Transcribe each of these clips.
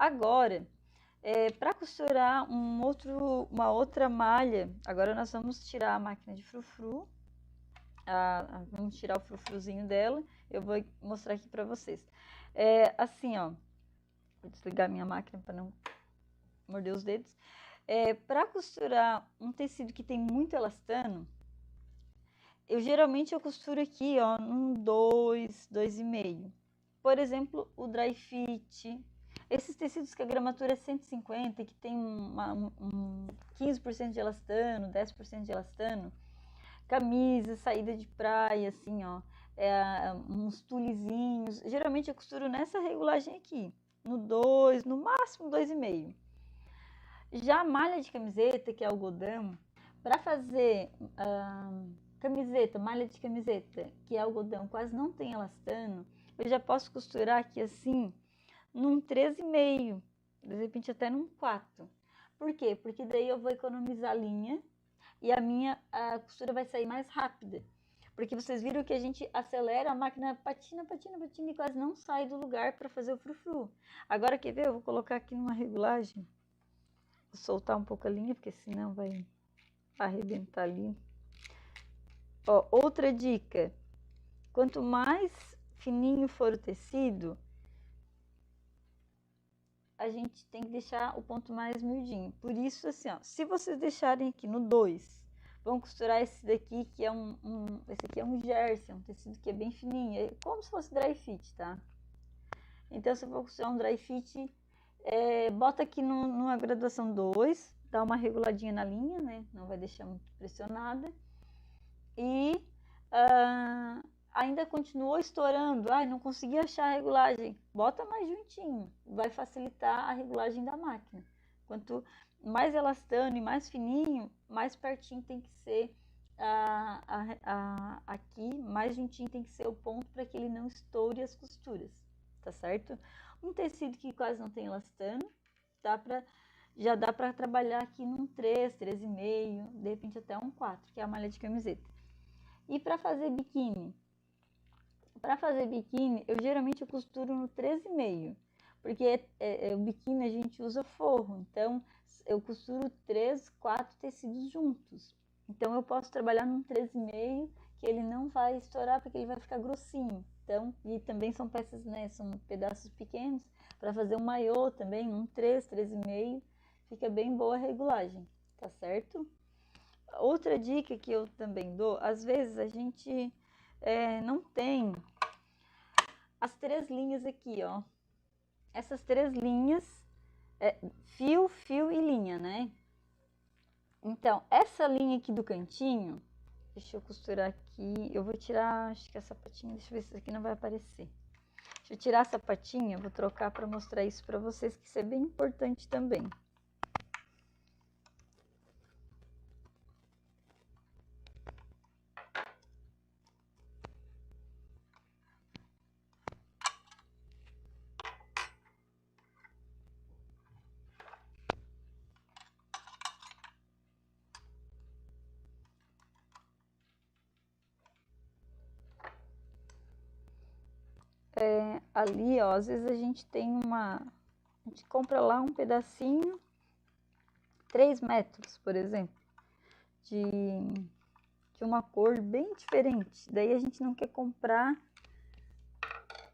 Agora, para costurar uma outra malha, agora nós vamos tirar a máquina de frufru, vamos tirar o frufruzinho dela, eu vou mostrar aqui para vocês. Assim, ó, vou desligar minha máquina para não morder os dedos. Para costurar um tecido que tem muito elastano, geralmente eu costuro aqui, ó, num 2, 2,5. Por exemplo, o dry fit, esses tecidos que a gramatura é 150, que tem 15% de elastano, 10% de elastano, camisa, saída de praia, assim, ó, uns tulezinhos. Geralmente eu costuro nessa regulagem aqui, no 2, no máximo 2,5. Já a malha de camiseta, que é algodão, para fazer camiseta, malha de camiseta, que é algodão, quase não tem elastano, eu já posso costurar aqui assim, num 3,5, de repente até num 4. Por quê? Porque daí eu vou economizar linha e a costura vai sair mais rápida. Porque vocês viram que a gente acelera, a máquina patina, patina, patina e quase não sai do lugar para fazer o frufru. Agora, quer ver? Eu vou colocar aqui numa regulagem. Vou soltar um pouco a linha, porque senão vai arrebentar ali. Ó, outra dica. Quanto mais fininho for o tecido, a gente tem que deixar o ponto mais miudinho. Por isso, assim, ó, se vocês deixarem aqui no 2, vão costurar esse daqui, que é esse aqui é um jersey, um tecido que é bem fininho, é como se fosse dry fit, tá? Então, se eu for costurar um dry fit, bota aqui numa graduação 2, dá uma reguladinha na linha, né? Não vai deixar muito pressionada. E ainda continuou estourando, não consegui achar a regulagem, bota mais juntinho, vai facilitar a regulagem da máquina. Quanto mais elastano e mais fininho, mais pertinho tem que ser aqui, mais juntinho tem que ser o ponto para que ele não estoure as costuras, tá certo? Um tecido que quase não tem elastano, já dá para trabalhar aqui num 3, 3,5, de repente até um 4, que é a malha de camiseta. E para fazer biquíni? Para fazer biquíni, eu geralmente costuro no 13,5, porque o biquíni a gente usa forro, então eu costuro 3, 4 tecidos juntos. Então eu posso trabalhar num 13,5, que ele não vai estourar, porque ele vai ficar grossinho. Então, e também são peças, né, são pedaços pequenos, para fazer um maiô também, num 3, 3,5, fica bem boa a regulagem, tá certo? Outra dica que eu também dou, às vezes a gente não tem as 3 linhas aqui, ó. Essas 3 linhas, fio, fio e linha, né? Então, essa linha aqui do cantinho, deixa eu costurar aqui, eu vou tirar, acho que a sapatinha, deixa eu ver se isso aqui não vai aparecer. Deixa eu tirar a sapatinha, vou trocar para mostrar isso para vocês, que isso é bem importante também. Ali, ó, às vezes a gente compra lá um pedacinho, 3 metros, por exemplo, de uma cor bem diferente. Daí a gente não quer comprar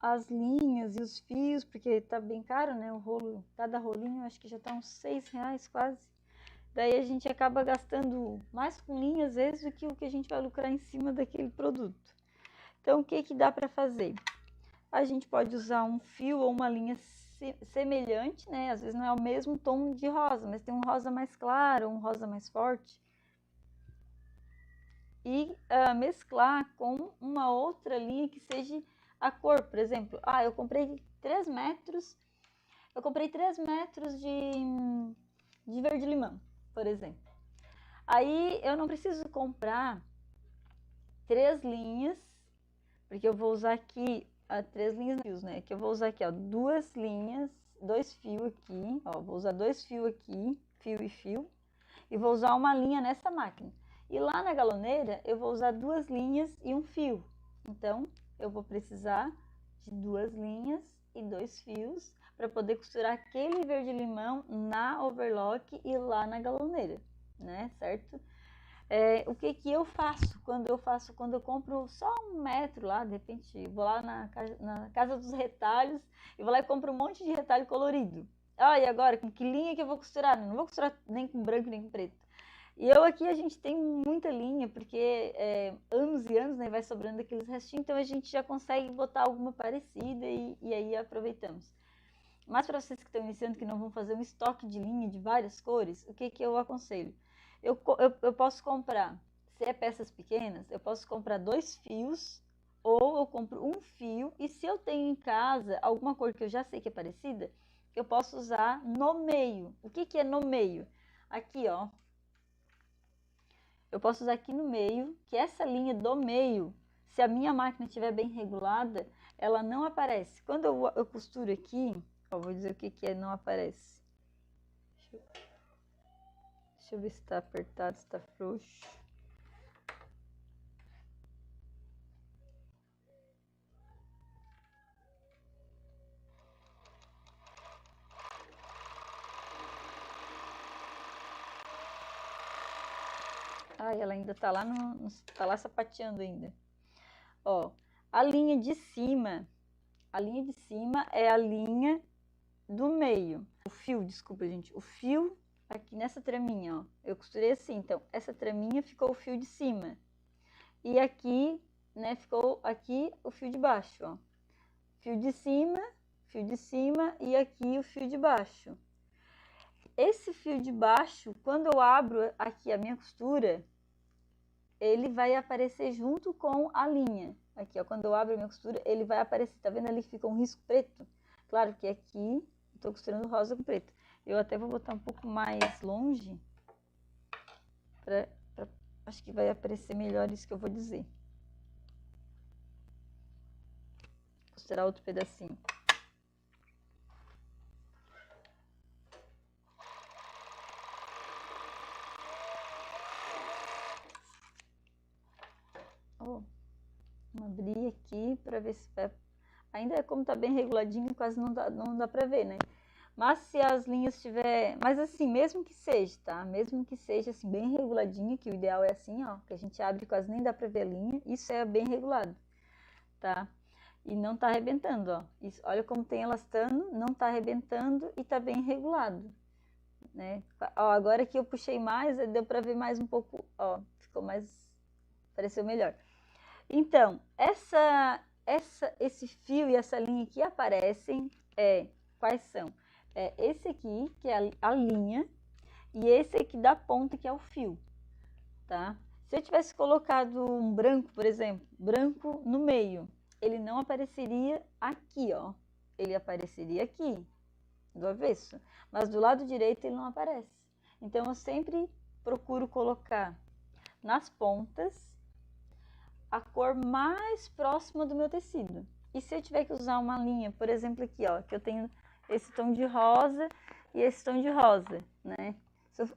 as linhas e os fios, porque tá bem caro, né? O rolo, cada rolinho, acho que já tá uns R$6 quase. Daí a gente acaba gastando mais com linha, às vezes, do que o que a gente vai lucrar em cima daquele produto. Então, o que dá para fazer? A gente pode usar um fio ou uma linha semelhante, né? Às vezes não é o mesmo tom de rosa, mas tem um rosa mais claro, um rosa mais forte. E mesclar com uma outra linha que seja a cor. Por exemplo, eu comprei 3 metros, de verde-limão, por exemplo. Aí eu não preciso comprar 3 linhas, porque eu vou usar aqui 3 linhas de fios, né? Que eu vou usar aqui, ó, 2 linhas, 2 fios aqui, ó, vou usar 2 fios aqui, fio e fio, e vou usar uma linha nessa máquina. E lá na galoneira eu vou usar 2 linhas e um fio. Então, eu vou precisar de 2 linhas e 2 fios para poder costurar aquele verde-limão na overlock e lá na galoneira, né, certo? O que eu faço quando eu compro só 1 metro lá, de repente vou lá na casa dos retalhos e vou lá e compro um monte de retalho colorido. E agora, com que linha que eu vou costurar? Não vou costurar nem com branco nem com preto. E aqui a gente tem muita linha, porque anos e anos, né, vai sobrando aqueles restinhos, então a gente já consegue botar alguma parecida e aí aproveitamos. Mas para vocês que estão iniciando, que não vão fazer um estoque de linha de várias cores, o que eu aconselho? Eu posso comprar, se é peças pequenas, eu posso comprar 2 fios, ou eu compro 1 fio, e se eu tenho em casa alguma cor que eu já sei que é parecida, eu posso usar no meio. O que é no meio? Aqui, ó. Eu posso usar aqui no meio, que essa linha do meio, se a minha máquina estiver bem regulada, ela não aparece. Quando eu costuro aqui, ó, vou dizer o que é não aparece. Deixa eu ver se está apertado, se está frouxo. Ela ainda tá lá tá lá sapateando ainda. Ó, a linha de cima é a linha do meio. O fio, desculpa, gente, o fio aqui nessa traminha, ó, eu costurei assim, então essa traminha ficou o fio de cima. E aqui, né, ficou aqui o fio de baixo, ó. Fio de cima e aqui o fio de baixo. Esse fio de baixo, quando eu abro aqui a minha costura, ele vai aparecer junto com a linha. Aqui, ó, quando eu abro a minha costura, ele vai aparecer, tá vendo ali que fica um risco preto? Claro que aqui eu tô costurando rosa com preto. Eu até vou botar um pouco mais longe, acho que vai aparecer melhor isso que eu vou dizer. Vou costurar outro pedacinho. Vamos abrir aqui para ver se vai... Ainda como tá bem reguladinho, quase não dá para ver, né? Mas se as linhas tiver... Mas assim, mesmo que seja, tá? Mesmo que seja assim, bem reguladinho, que o ideal é assim, ó, que a gente abre e quase nem dá para ver a linha, isso é bem regulado, tá? E não tá arrebentando, ó. Isso, olha como tem elastano, não tá arrebentando e tá bem regulado, né? Ó, agora que eu puxei mais, deu para ver mais um pouco, ó, ficou mais... pareceu melhor. Então, esse fio e essa linha que aparecem, quais são? Esse aqui, que é a linha, e esse aqui da ponta, que é o fio, tá? Se eu tivesse colocado um branco, por exemplo, branco no meio, ele não apareceria aqui, ó. Ele apareceria aqui, do avesso. Mas do lado direito ele não aparece. Então, eu sempre procuro colocar nas pontas a cor mais próxima do meu tecido. E se eu tiver que usar uma linha, por exemplo aqui, ó, que eu tenho esse tom de rosa e esse tom de rosa, né?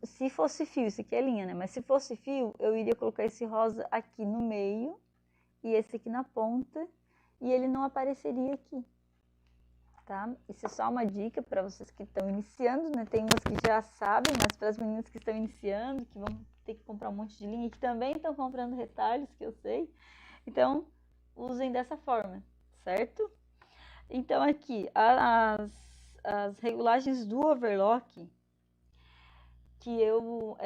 Se fosse fio, isso aqui é linha, né? Mas se fosse fio, eu iria colocar esse rosa aqui no meio e esse aqui na ponta, e ele não apareceria aqui, tá? Isso é só uma dica para vocês que estão iniciando, né? Tem umas que já sabem, mas para as meninas que estão iniciando, que vão ter que comprar um monte de linha, que também estão comprando retalhos, que eu sei. Então, usem dessa forma, certo? Então, aqui, as regulagens do overlock, que eu,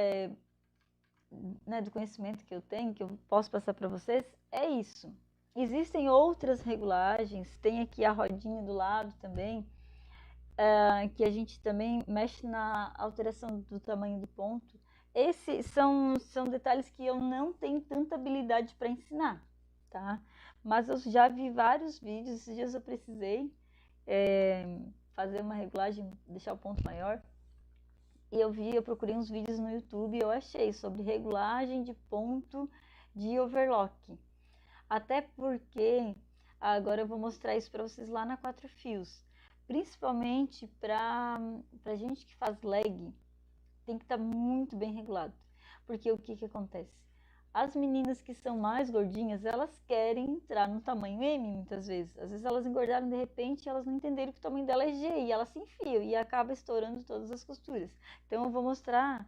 né, do conhecimento que eu tenho, que eu posso passar para vocês, é isso. Existem outras regulagens, tem aqui a rodinha do lado também, que a gente também mexe na alteração do tamanho do ponto. Esses são detalhes que eu não tenho tanta habilidade para ensinar, tá? Mas eu já vi vários vídeos, esses dias eu precisei fazer uma regulagem, deixar o ponto maior, e eu procurei uns vídeos no YouTube e eu achei sobre regulagem de ponto de overlock. Até porque, agora eu vou mostrar isso para vocês lá na 4 fios. Principalmente para gente que faz leg, tem que estar muito bem regulado. Porque o que acontece? As meninas que são mais gordinhas, elas querem entrar no tamanho M muitas vezes. Às vezes elas engordaram de repente, elas não entenderam que o tamanho dela é G e elas se enfiam e acaba estourando todas as costuras. Então eu vou mostrar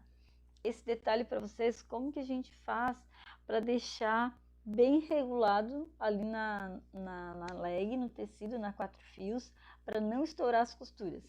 esse detalhe para vocês, como que a gente faz para deixar bem regulado ali na leg, no tecido, na 4 fios, para não estourar as costuras.